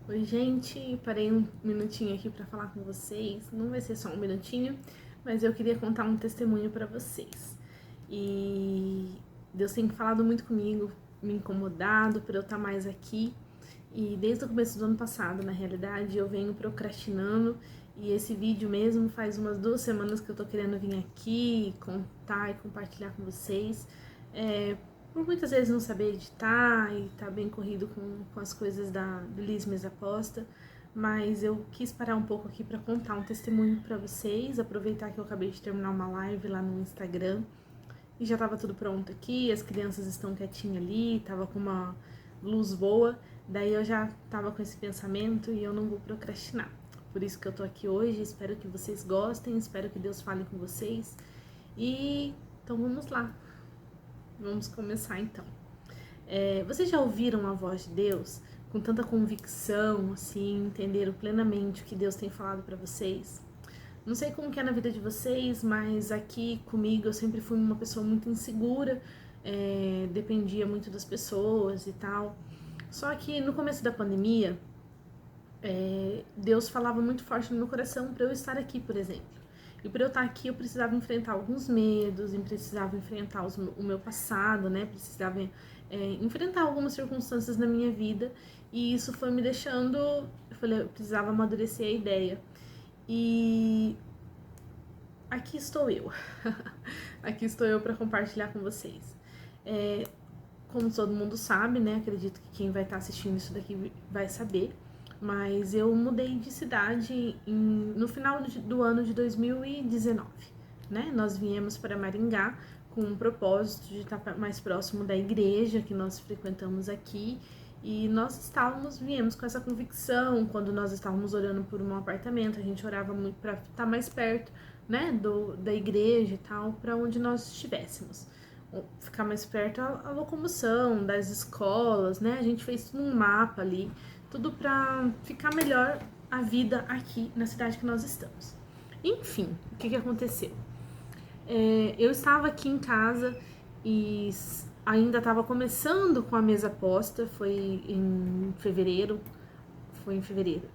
Oi, gente, parei um minutinho aqui para falar com vocês. Não vai ser só um minutinho, mas eu queria contar um testemunho para vocês. E Deus tem falado muito comigo, me incomodado para eu estar mais aqui. E desde o começo do ano passado, na realidade, eu venho procrastinando. E esse vídeo mesmo faz umas 2 semanas que eu tô querendo vir aqui contar e compartilhar com vocês. Por muitas vezes não saber editar e tá bem corrido com as coisas do Liz Mesa Aposta, mas eu quis parar um pouco aqui para contar um testemunho para vocês, aproveitar que eu acabei de terminar uma live lá no Instagram e já tava tudo pronto aqui, as crianças estão quietinhas ali, tava com uma luz boa, daí eu já tava com esse pensamento e eu não vou procrastinar. Por isso que eu tô aqui hoje, espero que vocês gostem, espero que Deus fale com vocês. Então vamos lá. Vamos começar então. Vocês já ouviram a voz de Deus com tanta convicção, assim, entenderam plenamente o que Deus tem falado para vocês? Não sei como que é na vida de vocês, mas aqui comigo eu sempre fui uma pessoa muito insegura, dependia muito das pessoas e tal. Só que no começo da pandemia, Deus falava muito forte no meu coração para eu estar aqui, por exemplo. E para eu estar aqui, eu precisava enfrentar alguns medos, eu precisava enfrentar o meu passado, né? Precisava enfrentar algumas circunstâncias na minha vida. E isso foi me deixando. Eu falei, eu precisava amadurecer a ideia. E aqui estou eu. Aqui estou eu para compartilhar com vocês. Como todo mundo sabe, né? Acredito que quem vai estar assistindo isso daqui vai saber. Mas eu mudei de cidade no final do ano de 2019, né? Nós viemos para Maringá com um propósito de estar mais próximo da igreja que nós frequentamos aqui. E nós viemos com essa convicção, quando nós estávamos orando por um apartamento, a gente orava muito para estar mais perto, né, da igreja e tal, para onde nós estivéssemos. Ficar mais perto a locomoção das escolas, né? A gente fez tudo um mapa ali, tudo para ficar melhor a vida aqui na cidade que nós estamos. Enfim, o que aconteceu? Eu estava aqui em casa e ainda estava começando com a mesa posta, foi em fevereiro,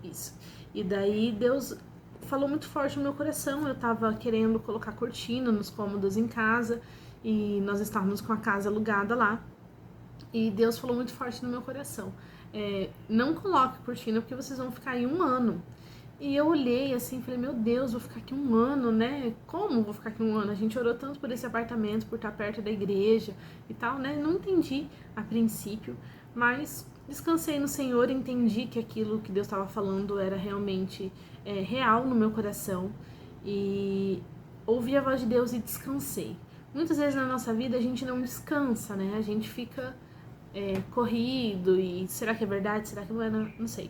isso. E daí Deus falou muito forte no meu coração, eu estava querendo colocar cortina nos cômodos em casa e nós estávamos com a casa alugada lá. E Deus falou muito forte no meu coração. Não coloque cortina porque vocês vão ficar aí um ano. E eu olhei assim, falei, meu Deus, vou ficar aqui um ano, né? Como vou ficar aqui um ano? A gente orou tanto por esse apartamento, por estar perto da igreja e tal, né? Não entendi a princípio, mas descansei no Senhor, entendi que aquilo que Deus estava falando era realmente real no meu coração e ouvi a voz de Deus e descansei. Muitas vezes na nossa vida a gente não descansa, né? A gente fica corrido e será que é verdade? Será que não é? Não sei.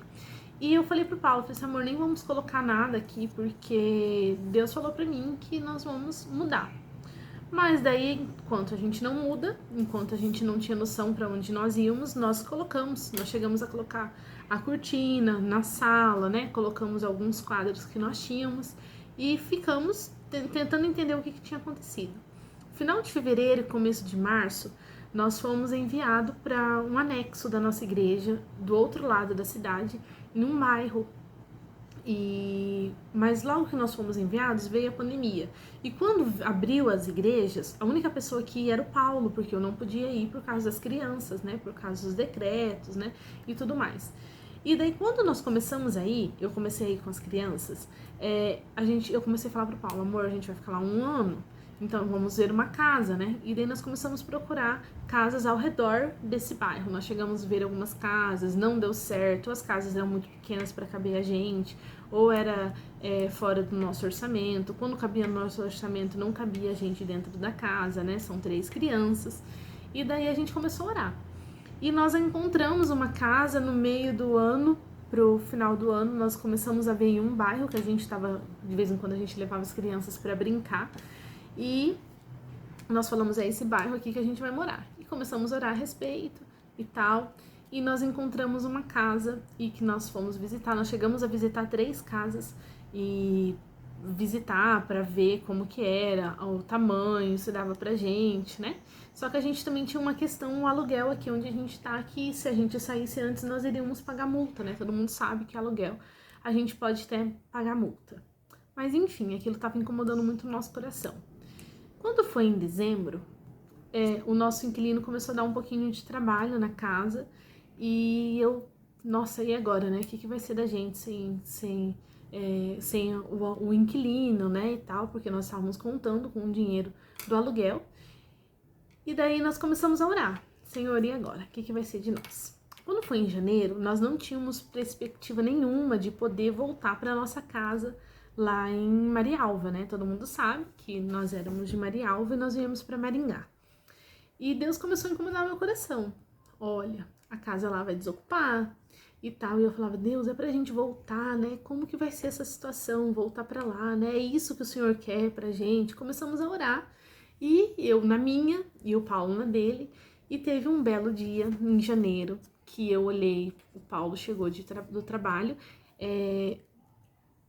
E eu falei pro Paulo, falei assim, amor, nem vamos colocar nada aqui porque Deus falou pra mim que nós vamos mudar. Mas daí, enquanto a gente não muda, enquanto a gente não tinha noção para onde nós íamos, nós chegamos a colocar a cortina na sala, né? Colocamos alguns quadros que nós tínhamos e ficamos tentando entender o que tinha acontecido. Final de fevereiro e começo de março, nós fomos enviados para um anexo da nossa igreja, do outro lado da cidade, em um bairro. Mas logo que nós fomos enviados, veio a pandemia. E quando abriu as igrejas, a única pessoa que ia era o Paulo, porque eu não podia ir por causa das crianças, né? Por causa dos decretos, né? E tudo mais. E daí, quando nós começamos a ir, eu comecei a ir com as crianças, eu comecei a falar pro Paulo, amor, a gente vai ficar lá um ano, então vamos ver uma casa, né? E daí nós começamos a procurar casas ao redor desse bairro. Nós chegamos a ver algumas casas, não deu certo, as casas eram muito pequenas para caber a gente, ou era fora do nosso orçamento. Quando cabia no nosso orçamento, não cabia a gente dentro da casa, né? São 3 crianças. E daí a gente começou a orar. E nós encontramos uma casa no meio do ano, pro final do ano, nós começamos a ver em um bairro que a gente estava, de vez em quando a gente levava as crianças para brincar. E nós falamos, esse bairro aqui que a gente vai morar. E começamos a orar a respeito e tal. E nós encontramos uma casa e que nós fomos visitar. Nós chegamos a visitar 3 casas e visitar para ver como que era, o tamanho, se dava pra gente, né? Só que a gente também tinha uma questão, o aluguel aqui onde a gente tá, que se a gente saísse antes, nós iríamos pagar multa, né? Todo mundo sabe que aluguel a gente pode até pagar multa. Mas enfim, aquilo estava incomodando muito o nosso coração. Quando foi em dezembro, o nosso inquilino começou a dar um pouquinho de trabalho na casa e nossa, e agora, né? O que vai ser da gente sem o inquilino, né? E tal, porque nós estávamos contando com o dinheiro do aluguel. E daí nós começamos a orar. Senhor, e agora? O que vai ser de nós? Quando foi em janeiro, nós não tínhamos perspectiva nenhuma de poder voltar para nossa casa lá em Marialva, né? Todo mundo sabe que nós éramos de Marialva e nós viemos para Maringá. E Deus começou a incomodar meu coração. Olha, a casa lá vai desocupar e tal. E eu falava, Deus, é pra gente voltar, né? Como que vai ser essa situação, voltar para lá, né? É isso que o Senhor quer pra gente. Começamos a orar. E eu na minha e o Paulo na dele. E teve um belo dia em janeiro que eu olhei, o Paulo chegou do trabalho.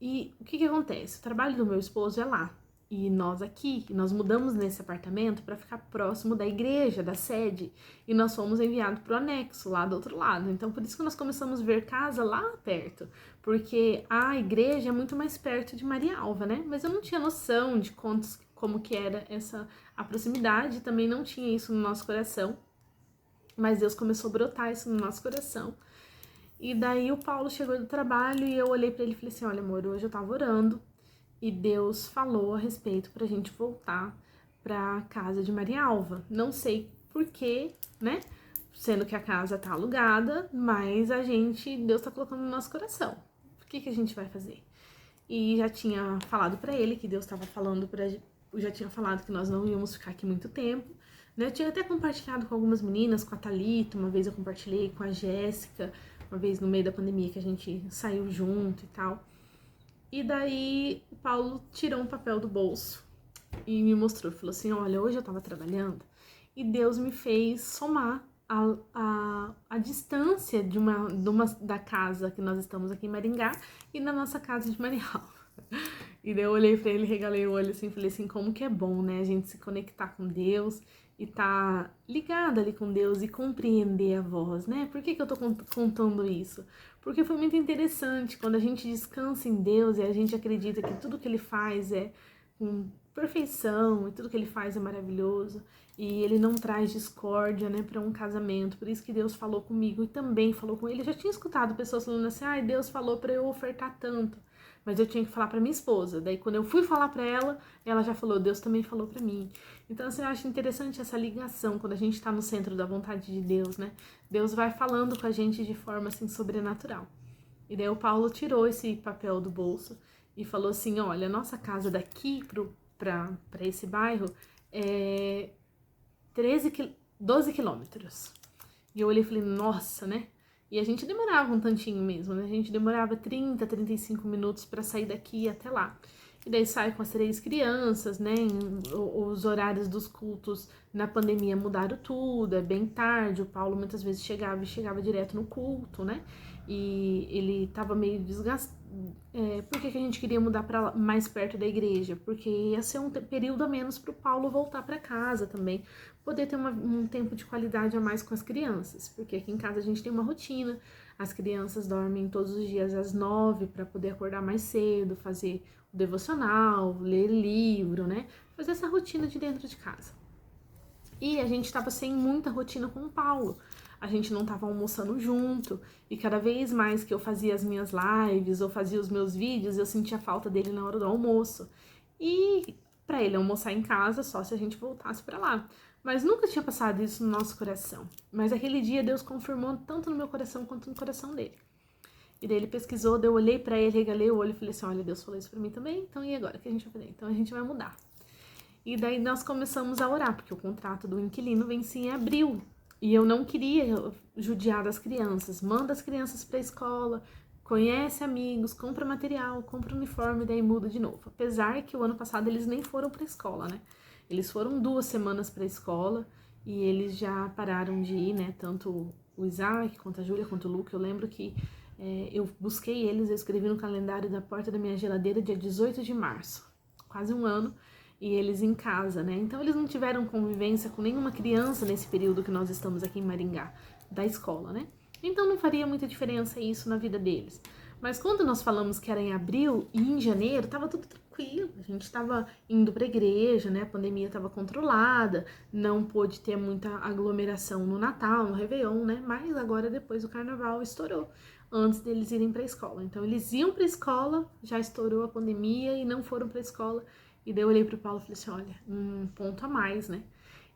E o que acontece? O trabalho do meu esposo é lá. E nós aqui, nós mudamos nesse apartamento para ficar próximo da igreja, da sede. E nós fomos enviados para o anexo, lá do outro lado. Então, por isso que nós começamos a ver casa lá perto. Porque a igreja é muito mais perto de Marialva, né? Mas eu não tinha noção de como que era a proximidade. Também não tinha isso no nosso coração. Mas Deus começou a brotar isso no nosso coração. E daí o Paulo chegou do trabalho e eu olhei para ele e falei assim, olha amor, hoje eu tava orando. E Deus falou a respeito pra gente voltar pra casa de Marialva. Não sei porquê, né? Sendo que a casa tá alugada, mas Deus tá colocando no nosso coração. O que a gente vai fazer? E já tinha falado pra ele que Deus tava falando já tinha falado que nós não íamos ficar aqui muito tempo, né? Eu tinha até compartilhado com algumas meninas, com a Thalita, uma vez eu compartilhei com a Jéssica, uma vez no meio da pandemia que a gente saiu junto e tal. E daí o Paulo tirou um papel do bolso e me mostrou, falou assim, olha, hoje eu tava trabalhando e Deus me fez somar a distância da casa que nós estamos aqui em Maringá e da nossa casa de Marialva. E daí eu olhei pra ele, regalei o olho assim, falei assim, como que é bom, né, a gente se conectar com Deus e tá ligado ali com Deus e compreender a voz, né? Por que eu tô contando isso? Porque foi muito interessante quando a gente descansa em Deus e a gente acredita que tudo que Ele faz é com perfeição e tudo que Ele faz é maravilhoso e Ele não traz discórdia, né, para um casamento. Por isso que Deus falou comigo e também falou com ele. Eu já tinha escutado pessoas falando assim, ai, Deus falou para eu ofertar tanto. Mas eu tinha que falar para minha esposa. Daí quando eu fui falar para ela já falou, Deus também falou para mim. Então assim, eu acho interessante essa ligação quando a gente está no centro da vontade de Deus, né? Deus vai falando com a gente de forma assim sobrenatural. E daí o Paulo tirou esse papel do bolso e falou assim, olha, nossa casa daqui para esse bairro é 12 quilômetros. E eu olhei e falei, nossa, né? E a gente demorava um tantinho mesmo, né? A gente demorava 30, 35 minutos para sair daqui até lá. E daí sai com as 3 crianças, né? Os horários dos cultos na pandemia mudaram tudo, é bem tarde. O Paulo muitas vezes chegava direto no culto, né? E ele tava meio desgastado. Por que a gente queria mudar para mais perto da igreja? Porque ia ser um período a menos para o Paulo voltar para casa também, poder ter um tempo de qualidade a mais com as crianças, porque aqui em casa a gente tem uma rotina, as crianças dormem todos os dias às 9 para poder acordar mais cedo, fazer o devocional, ler livro, né? Fazer essa rotina de dentro de casa. E a gente estava sem muita rotina com o Paulo. A gente não estava almoçando junto. E cada vez mais que eu fazia as minhas lives ou fazia os meus vídeos, eu sentia falta dele na hora do almoço. E para ele almoçar em casa só se a gente voltasse para lá. Mas nunca tinha passado isso no nosso coração. Mas aquele dia Deus confirmou tanto no meu coração quanto no coração dele. E daí ele pesquisou, daí eu olhei para ele, regalei o olho e falei assim, olha, Deus falou isso para mim também, então e agora? O que a gente vai fazer? Então a gente vai mudar. E daí nós começamos a orar, porque o contrato do inquilino vencia em abril. E eu não queria judiar das crianças. Manda as crianças para a escola, conhece amigos, compra material, compra uniforme, daí muda de novo. Apesar que o ano passado eles nem foram para a escola, né? Eles foram 2 semanas para a escola e eles já pararam de ir, né? Tanto o Isaac, quanto a Júlia, quanto o Luca. Eu lembro que eu busquei eles, eu escrevi no calendário da porta da minha geladeira dia 18 de março. Quase um ano. e eles em casa, né? Então eles não tiveram convivência com nenhuma criança nesse período que nós estamos aqui em Maringá, da escola, né? Então não faria muita diferença isso na vida deles. Mas quando nós falamos que era em abril e em janeiro, tava tudo tranquilo. A gente estava indo para a igreja, né? A pandemia estava controlada, não pôde ter muita aglomeração no Natal, no Réveillon, né? Mas agora depois o Carnaval estourou, antes deles irem para a escola. Então eles iam para a escola, já estourou a pandemia e não foram para a escola. E daí eu olhei pro Paulo e falei assim, olha, um ponto a mais, né?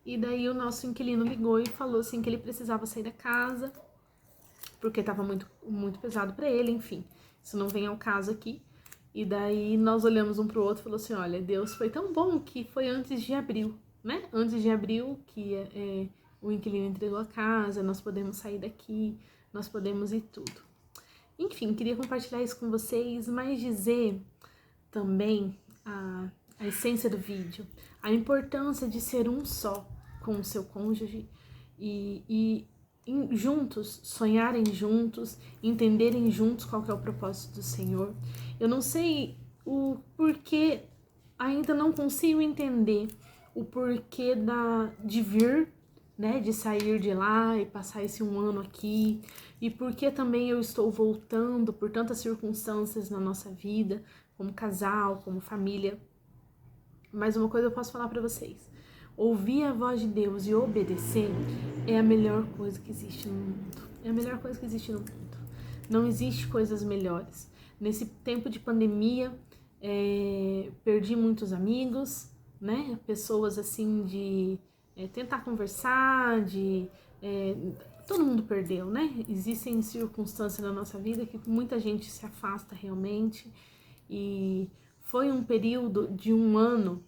E daí o nosso inquilino ligou e falou assim que ele precisava sair da casa, porque tava muito pesado para ele, enfim. Isso não vem ao caso aqui. E daí nós olhamos um pro outro e falou assim, olha, Deus foi tão bom que foi antes de abril, né? Antes de abril que o inquilino entregou a casa, nós podemos sair daqui, nós podemos ir tudo. Enfim, queria compartilhar isso com vocês, mas dizer também a essência do vídeo, a importância de ser um só com o seu cônjuge e juntos, sonharem juntos, entenderem juntos qual que é o propósito do Senhor. Eu não sei o porquê, ainda não consigo entender o porquê de vir, né, de sair de lá e passar esse um ano aqui, e porque também eu estou voltando por tantas circunstâncias na nossa vida, como casal, como família. Mas uma coisa eu posso falar para vocês: ouvir a voz de Deus e obedecer é a melhor coisa que existe no mundo. É a melhor coisa que existe no mundo. Não existe coisas melhores. Nesse tempo de pandemia, perdi muitos amigos, né? Pessoas assim de tentar conversar, todo mundo perdeu, né? Existem circunstâncias na nossa vida que muita gente se afasta realmente, e foi um período de um ano,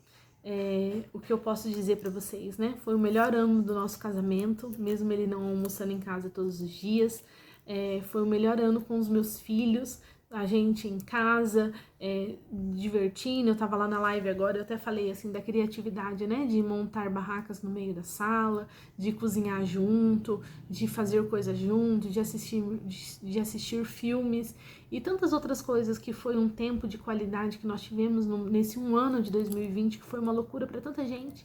o que eu posso dizer para vocês, né? Foi o melhor ano do nosso casamento, mesmo ele não almoçando em casa todos os dias. Foi o melhor ano com os meus filhos, a gente em casa, divertindo. Eu tava lá na live agora, eu até falei assim da criatividade, né? De montar barracas no meio da sala, de cozinhar junto, de fazer coisas junto, de assistir filmes e tantas outras coisas, que foi um tempo de qualidade que nós tivemos nesse um ano de 2020, que foi uma loucura para tanta gente.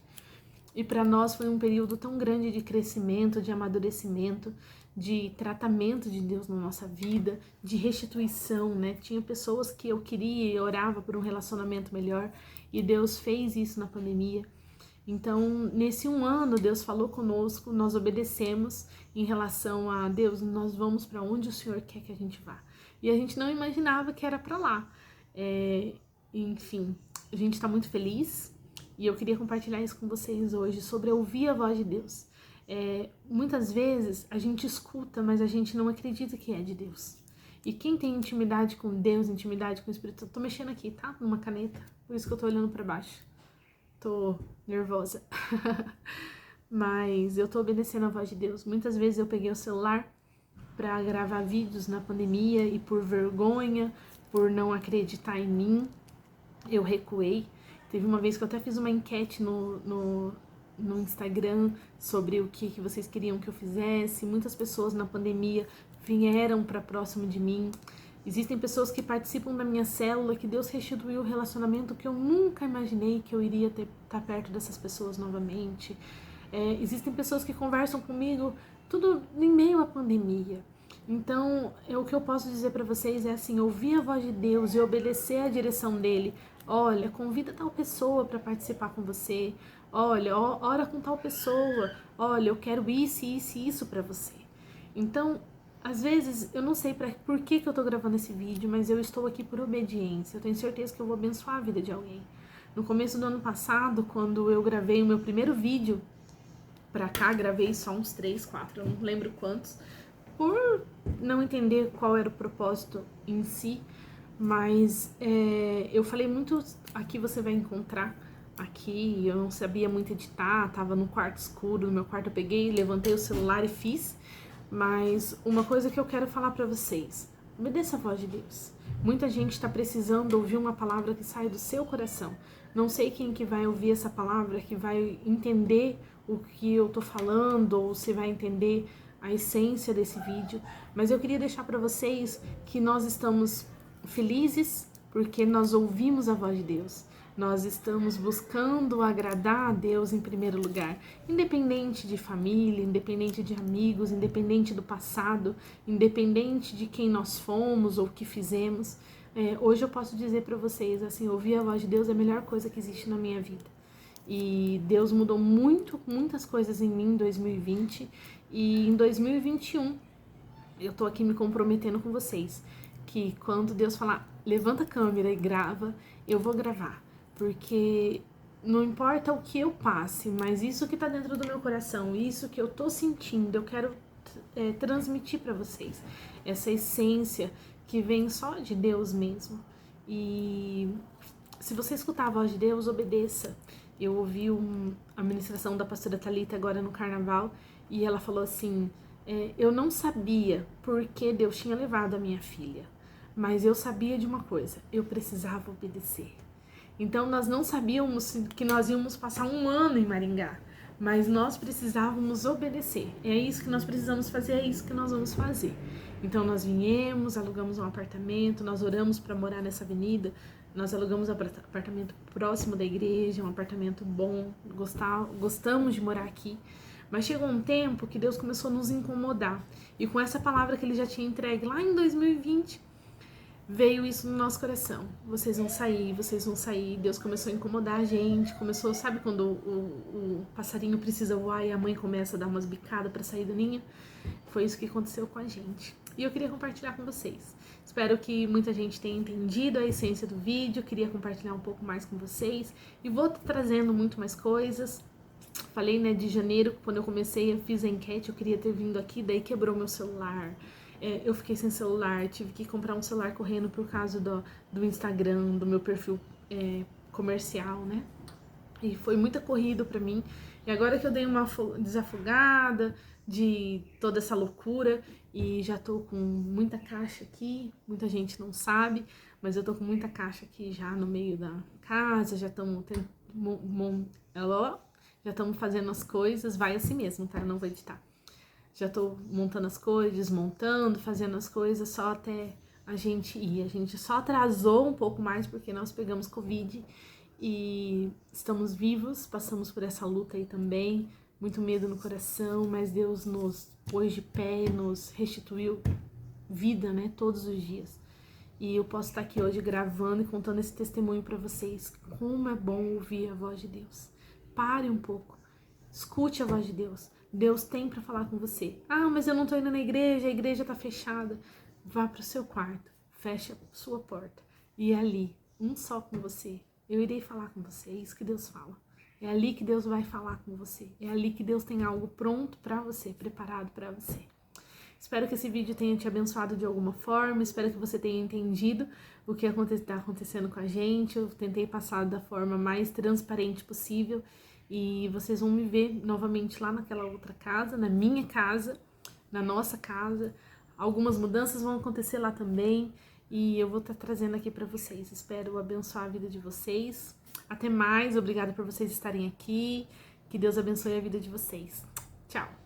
E para nós foi um período tão grande de crescimento, de amadurecimento, de tratamento de Deus na nossa vida, de restituição, né? Tinha pessoas que eu queria e orava por um relacionamento melhor, e Deus fez isso na pandemia. Então, nesse um ano, Deus falou conosco, nós obedecemos em relação a Deus, nós vamos para onde o Senhor quer que a gente vá. E a gente não imaginava que era para lá. Enfim, a gente está muito feliz. E eu queria compartilhar isso com vocês hoje, sobre ouvir a voz de Deus. Muitas vezes a gente escuta, mas a gente não acredita que é de Deus. E quem tem intimidade com Deus, intimidade com o Espírito... Tô mexendo aqui, tá? Numa caneta, por isso que eu tô olhando pra baixo. Tô nervosa. Mas eu tô obedecendo a voz de Deus. Muitas vezes eu peguei o celular pra gravar vídeos na pandemia e por vergonha, por não acreditar em mim, eu recuei. Teve uma vez que eu até fiz uma enquete no Instagram sobre o que vocês queriam que eu fizesse. Muitas pessoas na pandemia vieram para próximo de mim. Existem pessoas que participam da minha célula, que Deus restituiu o relacionamento que eu nunca imaginei que eu iria estar perto dessas pessoas novamente. Existem pessoas que conversam comigo, tudo em meio à pandemia. Então, o que eu posso dizer para vocês é assim: ouvir a voz de Deus e obedecer à direção dele. Olha, convida tal pessoa para participar com você. Olha, ora com tal pessoa. Olha, eu quero isso, isso e isso para você. Então, às vezes, eu não sei por que eu tô gravando esse vídeo, mas eu estou aqui por obediência. Eu tenho certeza que eu vou abençoar a vida de alguém. No começo do ano passado, quando eu gravei o meu primeiro vídeo pra cá, gravei só uns 3, 4, eu não lembro quantos, por não entender qual era o propósito em si. Mas eu falei muito, aqui você vai encontrar, aqui eu não sabia muito editar, tava no quarto escuro, no meu quarto eu peguei, levantei o celular e fiz. Mas uma coisa que eu quero falar pra vocês: obedeça a voz de Deus. Muita gente tá precisando ouvir uma palavra que sai do seu coração. Não sei quem que vai ouvir essa palavra, que vai entender o que eu tô falando, ou se vai entender a essência desse vídeo, mas eu queria deixar pra vocês que nós estamos felizes porque nós ouvimos a voz de Deus. Nós estamos buscando agradar a Deus em primeiro lugar, independente de família, independente de amigos, independente do passado, independente de quem nós fomos ou o que fizemos. Hoje eu posso dizer para vocês, assim, ouvir a voz de Deus é a melhor coisa que existe na minha vida. E Deus mudou muitas coisas em mim em 2020 e em 2021 eu tô aqui me comprometendo com vocês que quando Deus falar, levanta a câmera e grava, eu vou gravar, porque não importa o que eu passe, mas isso que tá dentro do meu coração, isso que eu tô sentindo, eu quero transmitir para vocês, essa essência que vem só de Deus mesmo. E se você escutar a voz de Deus, obedeça. Eu ouvi a ministração da pastora Thalita agora no carnaval e ela falou assim, eu não sabia por que Deus tinha levado a minha filha, mas eu sabia de uma coisa, eu precisava obedecer. Então nós não sabíamos que nós íamos passar um ano em Maringá, mas nós precisávamos obedecer. É isso que nós precisamos fazer, é isso que nós vamos fazer. Então nós viemos, alugamos um apartamento, nós oramos para morar nessa avenida, nós alugamos um apartamento próximo da igreja, um apartamento bom, gostamos de morar aqui. Mas chegou um tempo que Deus começou a nos incomodar. E com essa palavra que Ele já tinha entregue lá em 2020, veio isso no nosso coração. Vocês vão sair, vocês vão sair. Deus começou a incomodar a gente. Começou, sabe quando o passarinho precisa voar e a mãe começa a dar umas bicadas para sair do ninho? Foi isso que aconteceu com a gente. E eu queria compartilhar com vocês. Espero que muita gente tenha entendido a essência do vídeo. Eu queria compartilhar um pouco mais com vocês. E vou trazendo muito mais coisas. Falei, né, de janeiro, quando eu comecei, eu fiz a enquete, eu queria ter vindo aqui, daí quebrou meu celular. Eu fiquei sem celular, tive que comprar um celular correndo por causa do Instagram, do meu perfil comercial, né? E foi muita corrida pra mim. E agora que eu dei uma desafogada de toda essa loucura e já tô com muita caixa aqui, muita gente não sabe, mas eu tô com muita caixa aqui já no meio da casa, já estamos já estamos fazendo as coisas, vai assim mesmo, tá? Eu não vou editar. Já tô montando as coisas, desmontando, fazendo as coisas só até a gente ir. A gente só atrasou um pouco mais porque nós pegamos Covid e estamos vivos, passamos por essa luta aí também, muito medo no coração, mas Deus nos pôs de pé, nos restituiu vida, né, todos os dias. E eu posso estar aqui hoje gravando e contando esse testemunho para vocês. Como é bom ouvir a voz de Deus. Pare um pouco, escute a voz de Deus. Deus tem para falar com você. Ah, mas eu não tô indo na igreja, a igreja tá fechada. Vá pro seu quarto, feche a sua porta e ali, um só com você, eu irei falar com você. É isso que Deus fala. É ali que Deus vai falar com você. É ali que Deus tem algo pronto para você, preparado para você. Espero que esse vídeo tenha te abençoado de alguma forma, espero que você tenha entendido o que está acontecendo com a gente. Eu tentei passar da forma mais transparente possível e vocês vão me ver novamente lá naquela outra casa, na minha casa, na nossa casa. Algumas mudanças vão acontecer lá também e eu vou estar trazendo aqui para vocês. Espero abençoar a vida de vocês. Até mais, obrigada por vocês estarem aqui. Que Deus abençoe a vida de vocês. Tchau!